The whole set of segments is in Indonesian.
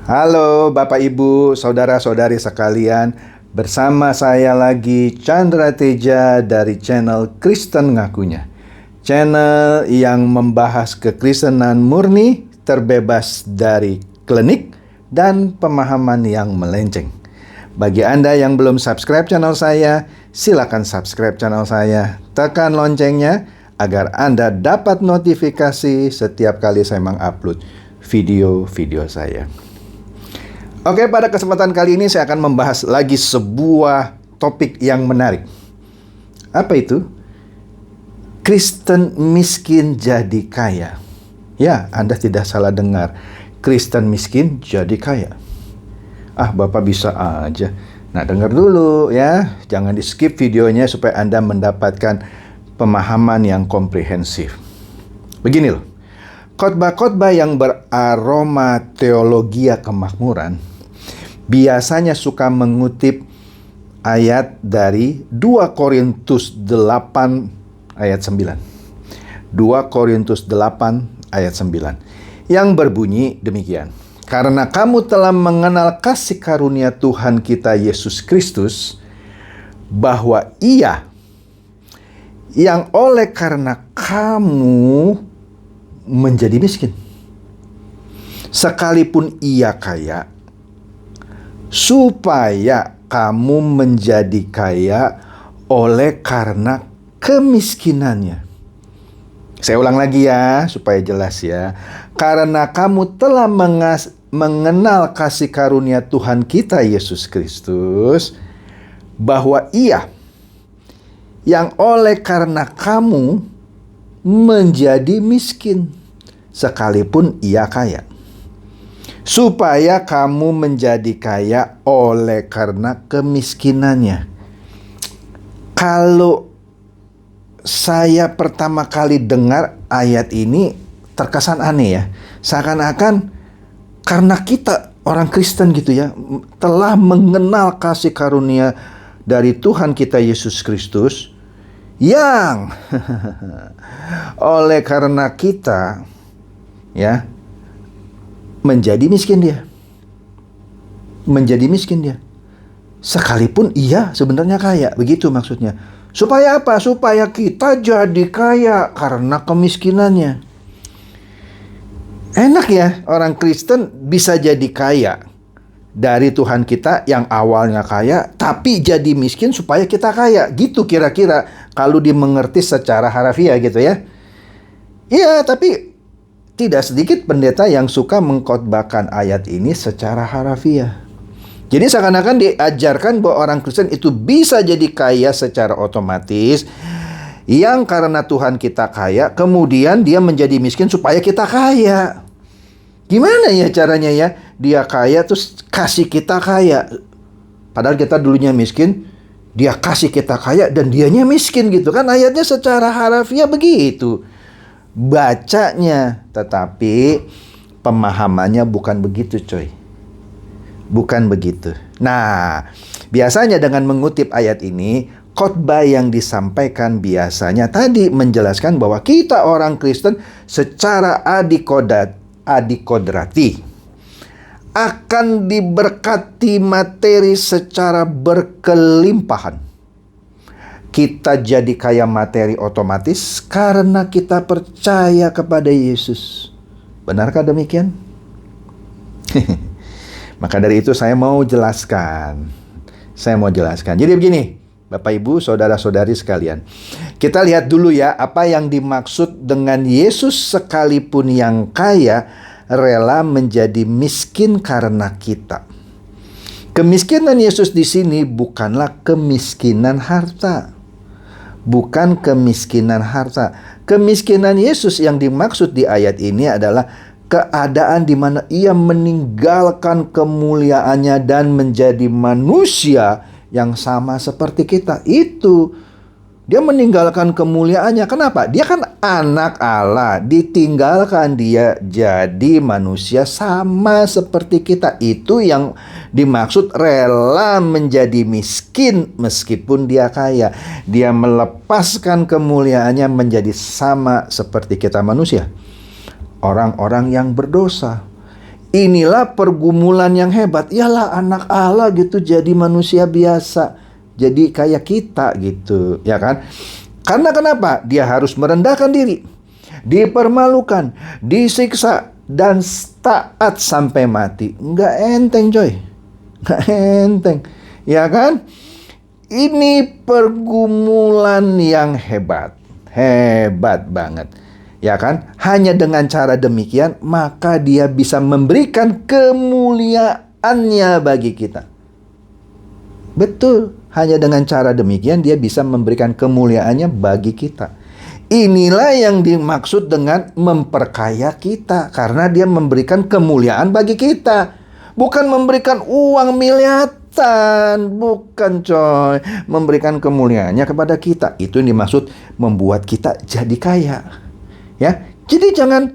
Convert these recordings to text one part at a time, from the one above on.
Halo Bapak Ibu, Saudara-saudari sekalian. Bersama saya lagi Chandra Teja dari channel Kristen Ngakunya. Channel yang membahas kekristenan murni, terbebas dari klinik dan pemahaman yang melenceng. Bagi Anda yang belum subscribe channel saya, silakan subscribe channel saya. Tekan loncengnya agar Anda dapat notifikasi setiap kali saya mengupload video-video saya. Oke, pada kesempatan kali ini saya akan membahas lagi sebuah topik yang menarik. Apa itu? Kristen miskin jadi kaya. Ya, Anda tidak salah dengar. Kristen miskin jadi kaya. Bapak bisa aja. Nah, dengar dulu ya. Jangan di skip videonya supaya Anda mendapatkan pemahaman yang komprehensif. Begini loh. Khotbah-khotbah yang beraroma teologia kemakmuran biasanya suka mengutip ayat dari 2 Korintus 8 ayat 9. 2 Korintus 8 ayat 9 yang berbunyi demikian. Karena kamu telah mengenal kasih karunia Tuhan kita Yesus Kristus, bahwa Ia yang oleh karena kamu menjadi miskin, sekalipun Ia kaya, supaya kamu menjadi kaya oleh karena kemiskinannya. Saya ulang lagi ya, supaya jelas ya. Karena kamu telah mengenal kasih karunia Tuhan kita Yesus Kristus, bahwa Ia yang oleh karena kamu menjadi miskin, sekalipun Ia kaya, supaya kamu menjadi kaya oleh karena kemiskinannya. Kalau saya pertama kali dengar ayat ini terkesan aneh ya. Seakan-akan karena kita orang Kristen gitu ya, telah mengenal kasih karunia dari Tuhan kita Yesus Kristus, yang oleh karena kita ya menjadi miskin dia. Menjadi miskin dia. Sekalipun Ia sebenarnya kaya. Begitu maksudnya. Supaya apa? Supaya kita jadi kaya karena kemiskinannya. Enak ya, orang Kristen bisa jadi kaya dari Tuhan kita yang awalnya kaya, tapi jadi miskin supaya kita kaya. Gitu kira-kira kalau dimengerti secara harafiah gitu ya. Iya, tapi tidak sedikit pendeta yang suka mengkhotbahkan ayat ini secara harafiah. Jadi seakan-akan diajarkan bahwa orang Kristen itu bisa jadi kaya secara otomatis, yang karena Tuhan kita kaya, kemudian dia menjadi miskin supaya kita kaya. Gimana ya caranya ya? Dia kaya terus kasih kita kaya. Padahal kita dulunya miskin, dia kasih kita kaya dan dianya miskin gitu kan. Ayatnya secara harafiah begitu bacanya, tetapi pemahamannya bukan begitu coy. Bukan begitu. Nah, biasanya dengan mengutip ayat ini, khotbah yang disampaikan biasanya tadi menjelaskan bahwa kita orang Kristen secara adikodrati akan diberkati materi secara berkelimpahan. Kita jadi kaya materi otomatis karena kita percaya kepada Yesus. Benarkah demikian? Maka dari itu saya mau jelaskan. Jadi begini, Bapak Ibu, saudara-saudari sekalian. Kita lihat dulu ya apa yang dimaksud dengan Yesus sekalipun yang kaya rela menjadi miskin karena kita. Kemiskinan Yesus di sini bukanlah kemiskinan harta. Bukan kemiskinan harta. Kemiskinan Yesus yang dimaksud di ayat ini adalah keadaan di mana Ia meninggalkan kemuliaannya dan menjadi manusia yang sama seperti kita. Itu dia meninggalkan kemuliaannya. Kenapa? Dia kan anak Allah. Ditinggalkan dia jadi manusia sama seperti kita. Itu yang dimaksud rela menjadi miskin meskipun dia kaya. Dia melepaskan kemuliaannya menjadi sama seperti kita manusia. Orang-orang yang berdosa, Inilah pergumulan yang hebat. Yalah, anak Allah gitu jadi manusia biasa. Jadi kayak kita gitu, ya kan? Karena kenapa? Dia harus merendahkan diri, dipermalukan, disiksa, dan taat sampai mati. Nggak enteng, coy. Nggak enteng. Ya kan? Ini pergumulan yang hebat. Hebat banget. Ya kan? Hanya dengan cara demikian, maka dia bisa memberikan kemuliaannya bagi kita. Betul. Hanya dengan cara demikian, dia bisa memberikan kemuliaannya bagi kita. Inilah yang dimaksud dengan memperkaya kita. Karena dia memberikan kemuliaan bagi kita. Bukan memberikan uang miliaran. Bukan, coy. Memberikan kemuliaannya kepada kita. Itu yang dimaksud membuat kita jadi kaya. Ya, jadi jangan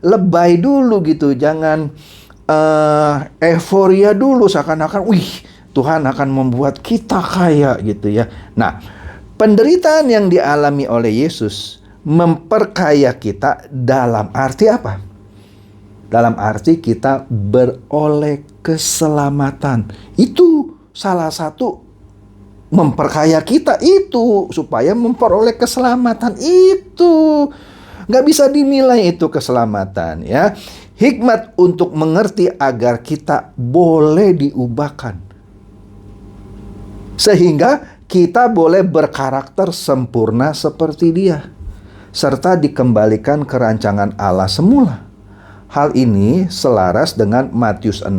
lebay dulu gitu, jangan euforia dulu seakan-akan, wih, Tuhan akan membuat kita kaya gitu ya. Nah, penderitaan yang dialami oleh Yesus memperkaya kita dalam arti apa? Dalam arti kita beroleh keselamatan. Itu salah satu memperkaya kita itu, supaya memperoleh keselamatan itu. Nggak bisa dinilai itu keselamatan ya. Hikmat untuk mengerti agar kita boleh diubahkan. Sehingga kita boleh berkarakter sempurna seperti Dia. Serta dikembalikan ke rancangan Allah semula. Hal ini selaras dengan Matius 6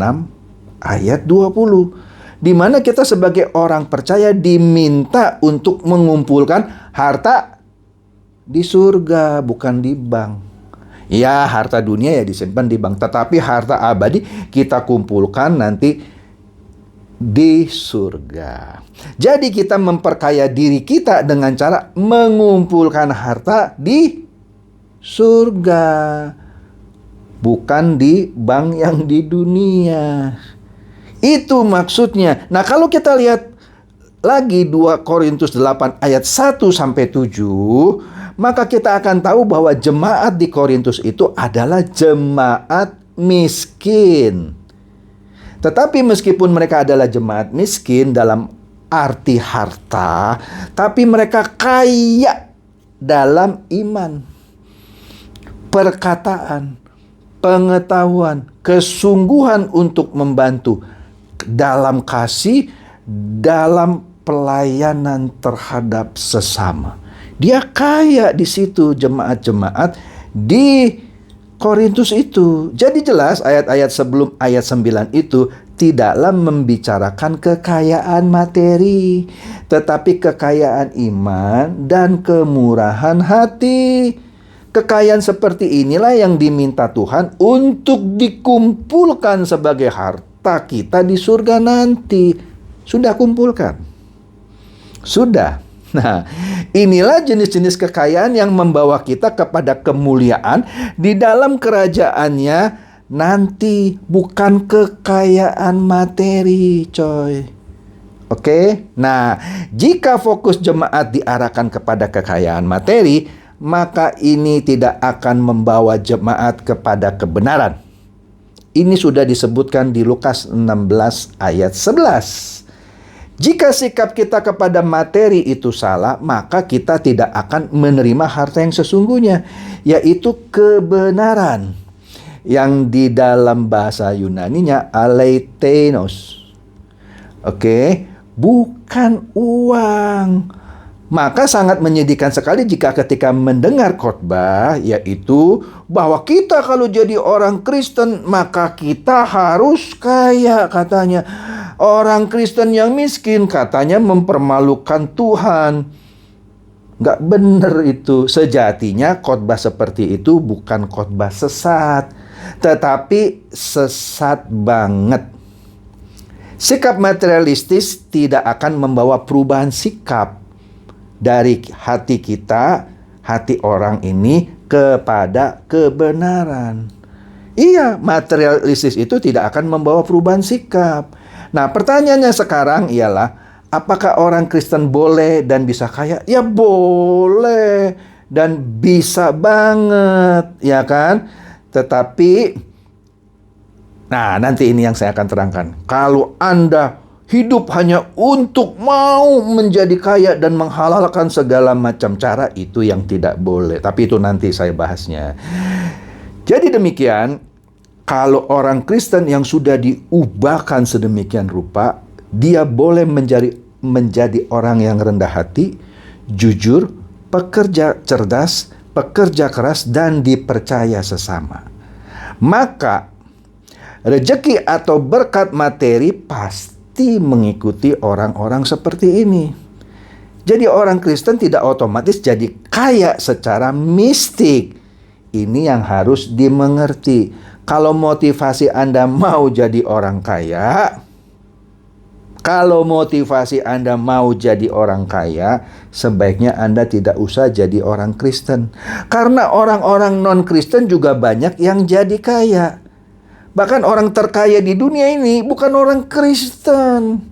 ayat 20. Di mana kita sebagai orang percaya diminta untuk mengumpulkan harta di surga, bukan di bank. Ya, harta dunia ya disimpan di bank, tetapi harta abadi kita kumpulkan nanti di surga. Jadi kita memperkaya diri kita dengan cara mengumpulkan harta di surga, bukan di bank yang di dunia. Itu maksudnya. Nah, kalau kita lihat lagi 2 Korintus 8 ayat 1-7, maka kita akan tahu bahwa jemaat di Korintus itu adalah jemaat miskin. Tetapi meskipun mereka adalah jemaat miskin dalam arti harta, tapi mereka kaya dalam iman, perkataan, pengetahuan, kesungguhan untuk membantu, dalam kasih, dalam pelayanan terhadap sesama. Dia kaya di situ, jemaat-jemaat di Korintus itu. Jadi jelas ayat-ayat sebelum ayat 9 itu tidaklah membicarakan kekayaan materi, tetapi kekayaan iman dan kemurahan hati. Kekayaan seperti inilah yang diminta Tuhan untuk dikumpulkan sebagai harta kita di surga nanti. Sudah kumpulkan? Sudah. Nah, inilah jenis-jenis kekayaan yang membawa kita kepada kemuliaan di dalam kerajaannya nanti, bukan kekayaan materi, coy. Oke? Nah, jika fokus jemaat diarahkan kepada kekayaan materi, maka ini tidak akan membawa jemaat kepada kebenaran. Ini sudah disebutkan di Lukas 16 ayat 11. Jika sikap kita kepada materi itu salah, maka kita tidak akan menerima harta yang sesungguhnya, yaitu kebenaran. Yang di dalam bahasa Yunaninya alethenos. Oke, bukan uang. Maka sangat menyedihkan sekali jika ketika mendengar khotbah, yaitu bahwa kita kalau jadi orang Kristen maka kita harus kaya katanya. Orang Kristen yang miskin katanya mempermalukan Tuhan. Nggak benar itu. Sejatinya khotbah seperti itu bukan khotbah sesat, tetapi sesat banget. Sikap materialistis tidak akan membawa perubahan sikap dari hati kita, hati orang ini kepada kebenaran. Iya, materialistis itu tidak akan membawa perubahan sikap. Nah, pertanyaannya sekarang ialah, apakah orang Kristen boleh dan bisa kaya? Ya boleh dan bisa banget, ya kan? Tetapi Nah, nanti ini yang saya akan terangkan. Kalau Anda hidup hanya untuk mau menjadi kaya dan menghalalkan segala macam cara, itu yang tidak boleh. Tapi itu nanti saya bahasnya. Jadi demikian, kalau orang Kristen yang sudah diubahkan sedemikian rupa, dia boleh menjadi orang yang rendah hati, jujur, pekerja cerdas, pekerja keras, dan dipercaya sesama. Maka rejeki atau berkat materi pasti mengikuti orang-orang seperti ini. Jadi orang Kristen tidak otomatis jadi kaya secara mistik. Ini yang harus dimengerti. Kalau motivasi Anda mau jadi orang kaya, sebaiknya Anda tidak usah jadi orang Kristen. Karena orang-orang non-Kristen juga banyak yang jadi kaya. Bahkan orang terkaya di dunia ini bukan orang Kristen.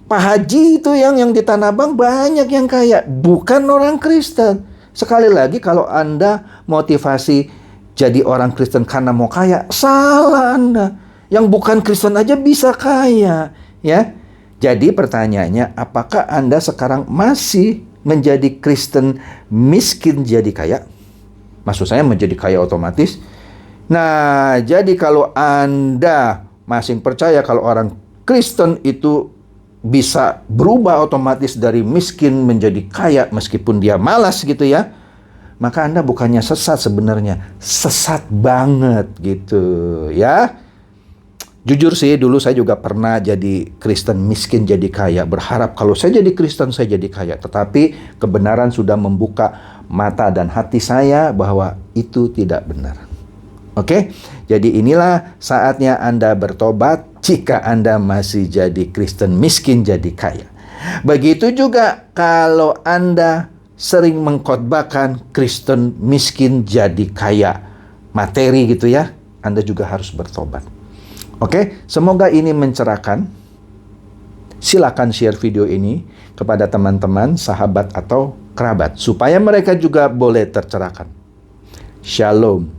Pak Haji itu yang di Tanah Abang banyak yang kaya, bukan orang Kristen. Sekali lagi, kalau Anda motivasi jadi orang Kristen karena mau kaya, salah Anda. Yang bukan Kristen aja bisa kaya, ya. Jadi pertanyaannya, apakah Anda sekarang masih menjadi Kristen miskin jadi kaya? Maksud saya menjadi kaya otomatis. Nah, jadi kalau Anda masih percaya kalau orang Kristen itu bisa berubah otomatis dari miskin menjadi kaya meskipun dia malas gitu ya, maka Anda bukannya sesat sebenarnya, sesat banget gitu ya. Jujur sih, dulu saya juga pernah jadi Kristen miskin jadi kaya, berharap kalau saya jadi Kristen saya jadi kaya. Tetapi kebenaran sudah membuka mata dan hati saya bahwa itu tidak benar. Oke, jadi inilah saatnya Anda bertobat jika Anda masih jadi Kristen miskin jadi kaya. Begitu juga kalau Anda sering mengkhotbahkan Kristen miskin jadi kaya materi gitu ya, Anda juga harus bertobat. Oke, semoga ini mencerahkan. Silakan share video ini kepada teman-teman, sahabat atau kerabat supaya mereka juga boleh tercerahkan. Shalom.